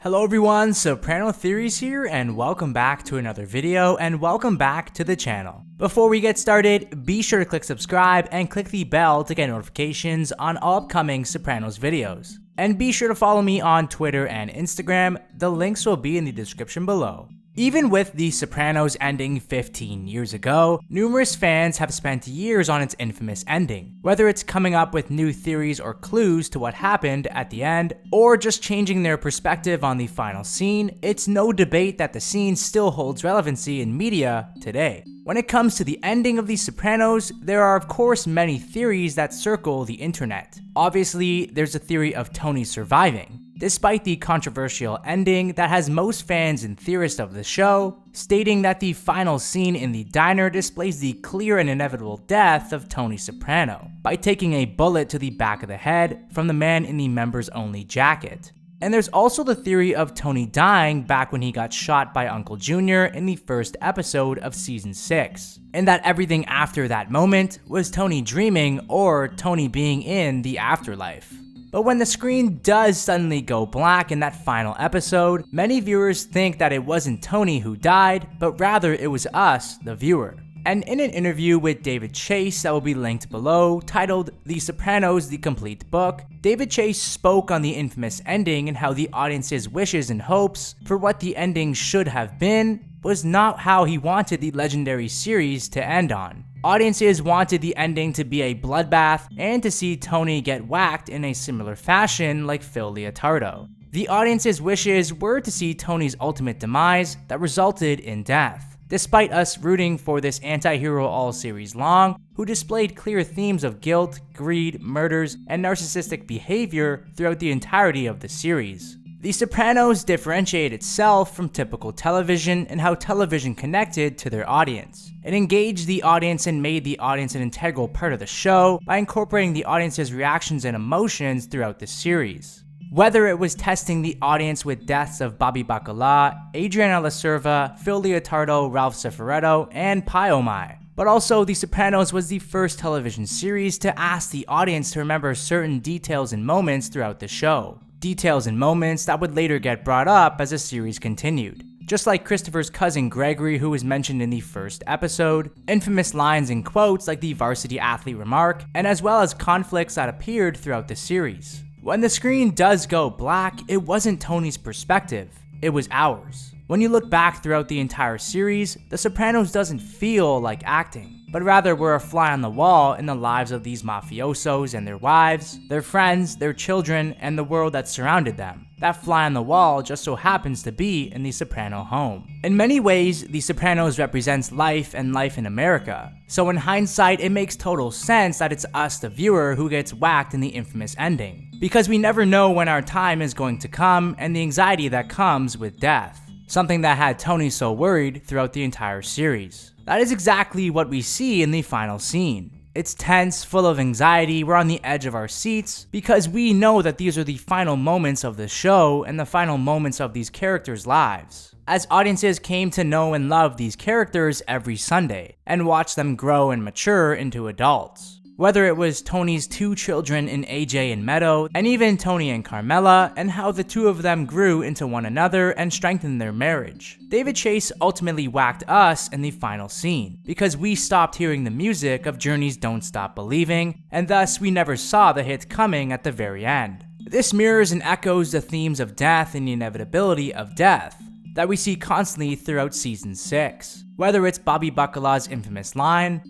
Hello everyone, Soprano Theories here, and welcome back to another video, and welcome back to the channel. Before we get started, be sure to click subscribe and click the bell to get notifications on all upcoming Sopranos videos. And be sure to follow me on Twitter and Instagram, the links will be in the description below. Even with The Sopranos ending 15 years ago, numerous fans have spent years on its infamous ending. Whether it's coming up with new theories or clues to what happened at the end, or just changing their perspective on the final scene, it's no debate that the scene still holds relevancy in media today. When it comes to the ending of The Sopranos, there are of course many theories that circle the internet. Obviously, there's a theory of Tony surviving, despite the controversial ending that has most fans and theorists of the show stating that the final scene in the diner displays the clear and inevitable death of Tony Soprano by taking a bullet to the back of the head from the man in the members-only jacket. And there's also the theory of Tony dying back when he got shot by Uncle Junior in the first episode of season 6, and that everything after that moment was Tony dreaming or Tony being in the afterlife. But when the screen does suddenly go black in that final episode, many viewers think that it wasn't Tony who died, but rather it was us, the viewer. And in an interview with David Chase that will be linked below, titled The Sopranos: The Complete Book, David Chase spoke on the infamous ending and how the audience's wishes and hopes for what the ending should have been was not how he wanted the legendary series to end on. Audiences wanted the ending to be a bloodbath and to see Tony get whacked in a similar fashion like Phil Leotardo. The audience's wishes were to see Tony's ultimate demise that resulted in death, despite us rooting for this anti-hero all series long, who displayed clear themes of guilt, greed, murders, and narcissistic behavior throughout the entirety of the series. The Sopranos differentiate itself from typical television in how television connected to their audience. It engaged the audience and made the audience an integral part of the show by incorporating the audience's reactions and emotions throughout the series. Whether it was testing the audience with deaths of Bobby Bacala, Adriana Lacerva, Phil Leotardo, Ralph Cifaretto, and Pio Mai. But also, The Sopranos was the first television series to ask the audience to remember certain details and moments throughout the show. Details and moments that would later get brought up as the series continued. Just like Christopher's cousin Gregory, who was mentioned in the first episode, infamous lines and quotes like the varsity athlete remark, and as well as conflicts that appeared throughout the series. When the screen does go black, it wasn't Tony's perspective, it was ours. When you look back throughout the entire series, The Sopranos doesn't feel like acting, but rather we're a fly on the wall in the lives of these mafiosos and their wives, their friends, their children, and the world that surrounded them. That fly on the wall just so happens to be in the Soprano home. In many ways, The Sopranos represents life and life in America, so in hindsight it makes total sense that it's us, the viewer, who gets whacked in the infamous ending. Because we never know when our time is going to come and the anxiety that comes with death. Something that had Tony so worried throughout the entire series. That is exactly what we see in the final scene. It's tense, full of anxiety, we're on the edge of our seats, because we know that these are the final moments of the show and the final moments of these characters' lives. As audiences came to know and love these characters every Sunday, and watch them grow and mature into adults. Whether it was Tony's two children in AJ and Meadow, and even Tony and Carmela, and how the two of them grew into one another and strengthened their marriage. David Chase ultimately whacked us in the final scene, because we stopped hearing the music of Journey's Don't Stop Believing, and thus we never saw the hit coming at the very end. This mirrors and echoes the themes of death and the inevitability of death that we see constantly throughout season 6. Whether it's Bobby Bacala's infamous line,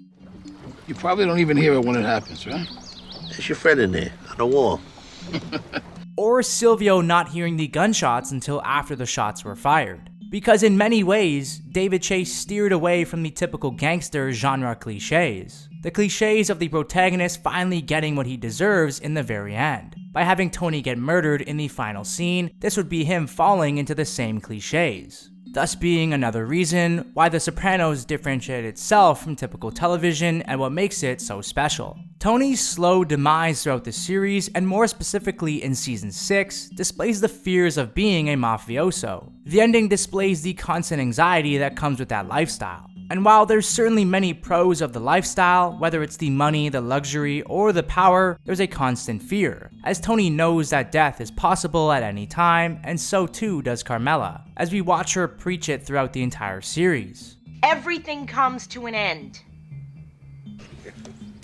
"You probably don't even hear it when it happens, right?" There's your friend in there, on the wall. or Silvio not hearing the gunshots until after the shots were fired. Because in many ways, David Chase steered away from the typical gangster genre cliches. The cliches of the protagonist finally getting what he deserves in the very end. By having Tony get murdered in the final scene, this would be him falling into the same cliches. Thus being another reason why The Sopranos differentiated itself from typical television and what makes it so special. Tony's slow demise throughout the series, and more specifically in season 6, displays the fears of being a mafioso. The ending displays the constant anxiety that comes with that lifestyle. And while there's certainly many pros of the lifestyle, whether it's the money, the luxury, or the power, there's a constant fear, as Tony knows that death is possible at any time, and so too does Carmela, as we watch her preach it throughout the entire series. Everything comes to an end.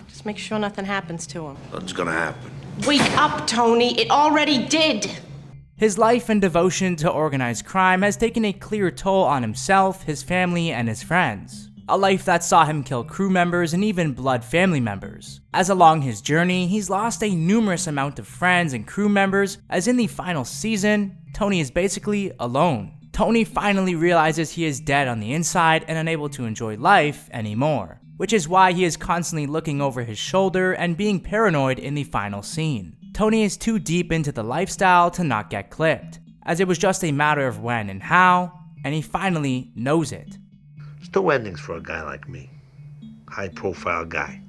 Just make sure nothing happens to him. What's gonna happen? Wake up, Tony. It already did. His life and devotion to organized crime has taken a clear toll on himself, his family, and his friends. A life that saw him kill crew members and even blood family members. As along his journey, he's lost a numerous amount of friends and crew members, as in the final season, Tony is basically alone. Tony finally realizes he is dead on the inside and unable to enjoy life anymore, which is why he is constantly looking over his shoulder and being paranoid in the final scene. Tony is too deep into the lifestyle to not get clipped, as it was just a matter of when and how, and he finally knows it. There's two endings for a guy like me. High-profile guy.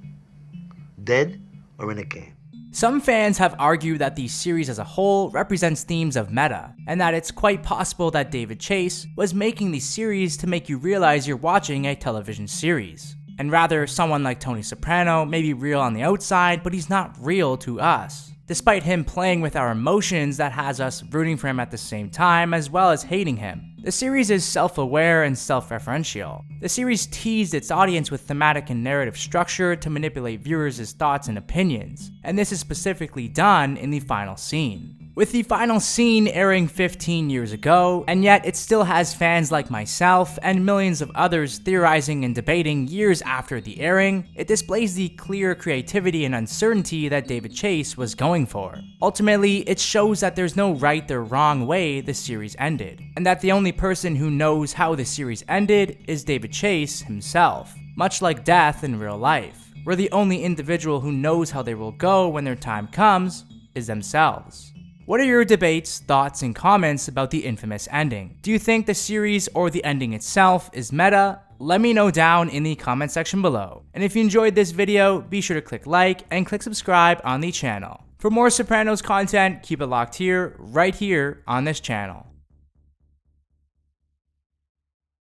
Dead or in a game. Some fans have argued that the series as a whole represents themes of meta, and that it's quite possible that David Chase was making the series to make you realize you're watching a television series. And rather, someone like Tony Soprano may be real on the outside, but he's not real to us. Despite him playing with our emotions, that has us rooting for him at the same time, as well as hating him. The series is self-aware and self-referential. The series teased its audience with thematic and narrative structure to manipulate viewers' thoughts and opinions, and this is specifically done in the final scene. With the final scene airing 15 years ago, and yet it still has fans like myself and millions of others theorizing and debating years after the airing, it displays the clear creativity and uncertainty that David Chase was going for. Ultimately, it shows that there's no right or wrong way the series ended, and that the only person who knows how the series ended is David Chase himself, much like death in real life, where the only individual who knows how they will go when their time comes is themselves. What are your debates, thoughts, and comments about the infamous ending? Do you think the series or the ending itself is meta? Let me know down in the comment section below. And if you enjoyed this video, be sure to click like and click subscribe on the channel. For more Sopranos content, keep it locked here, right here on this channel.